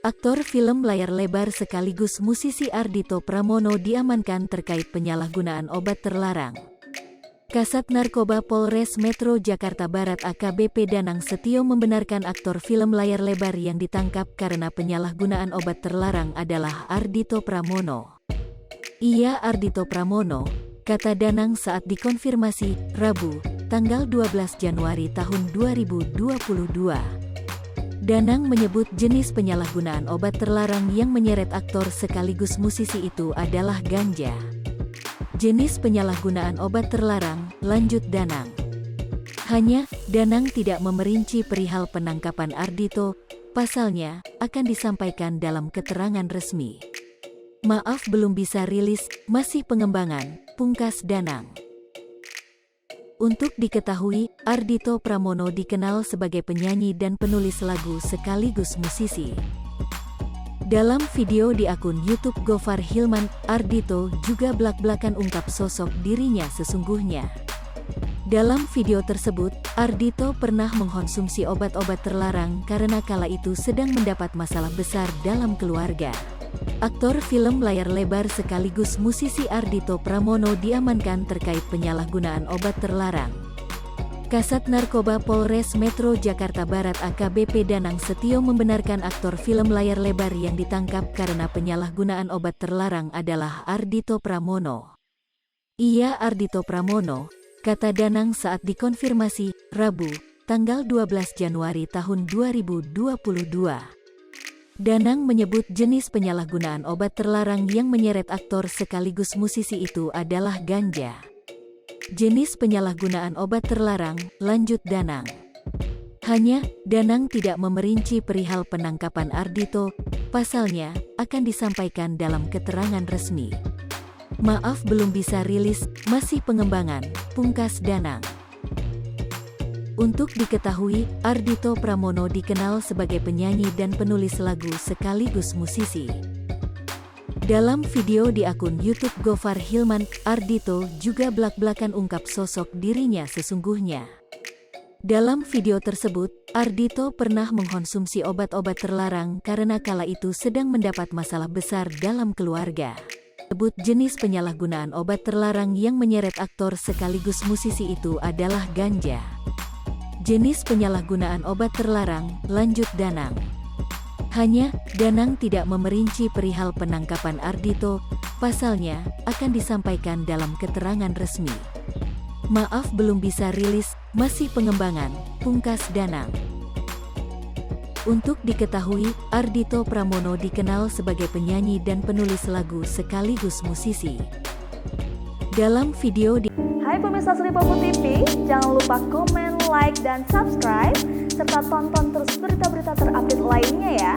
Aktor film layar lebar sekaligus musisi Ardhito Pramono diamankan terkait penyalahgunaan obat terlarang. Kasat Narkoba Polres Metro Jakarta Barat AKBP Danang Setio membenarkan aktor film layar lebar yang ditangkap karena penyalahgunaan obat terlarang adalah Ardhito Pramono. Ia Ardhito Pramono, kata Danang saat dikonfirmasi, Rabu, tanggal 12 Januari tahun 2022. Danang menyebut jenis penyalahgunaan obat terlarang yang menyeret aktor sekaligus musisi itu adalah ganja. Jenis penyalahgunaan obat terlarang, lanjut Danang. Hanya, Danang tidak memerinci perihal penangkapan Ardhito, pasalnya, akan disampaikan dalam keterangan resmi. Maaf belum bisa rilis, masih pengembangan, pungkas Danang. Untuk diketahui, Ardhito Pramono dikenal sebagai penyanyi dan penulis lagu sekaligus musisi. Dalam video di akun YouTube Gofar Hilman, Ardhito juga belak-belakan ungkap sosok dirinya sesungguhnya. Dalam video tersebut, Ardhito pernah mengkonsumsi obat-obat terlarang karena kala itu sedang mendapat masalah besar dalam keluarga. Aktor film layar lebar sekaligus musisi Ardhito Pramono diamankan terkait penyalahgunaan obat terlarang. Kasat Narkoba Polres Metro Jakarta Barat AKBP Danang Setio membenarkan aktor film layar lebar yang ditangkap karena penyalahgunaan obat terlarang adalah Ardhito Pramono. Ia Ardhito Pramono, kata Danang saat dikonfirmasi, Rabu, tanggal 12 Januari tahun 2022. Danang menyebut jenis penyalahgunaan obat terlarang yang menyeret aktor sekaligus musisi itu adalah ganja. Jenis penyalahgunaan obat terlarang, lanjut Danang. Hanya, Danang tidak memerinci perihal penangkapan Ardhito, pasalnya, akan disampaikan dalam keterangan resmi. Maaf belum bisa rilis, masih pengembangan, pungkas Danang. Untuk diketahui, Ardhito Pramono dikenal sebagai penyanyi dan penulis lagu sekaligus musisi. Dalam video di akun YouTube Gofar Hilman, Ardhito juga belak-belakan ungkap sosok dirinya sesungguhnya. Dalam video tersebut, Ardhito pernah mengkonsumsi obat-obat terlarang karena kala itu sedang mendapat masalah besar dalam keluarga. Sebut jenis penyalahgunaan obat terlarang yang menyeret aktor sekaligus musisi itu adalah ganja. Jenis penyalahgunaan obat terlarang, lanjut Danang. Hanya, Danang tidak memerinci perihal penangkapan Ardhito, pasalnya, akan disampaikan dalam keterangan resmi. Maaf belum bisa rilis, masih pengembangan, pungkas Danang. Untuk diketahui, Ardhito Pramono dikenal sebagai penyanyi dan penulis lagu sekaligus musisi. Dalam video di Hai pemirsa Sripopo TV, jangan lupa komen, like, dan subscribe, serta tonton terus berita-berita terupdate lainnya ya.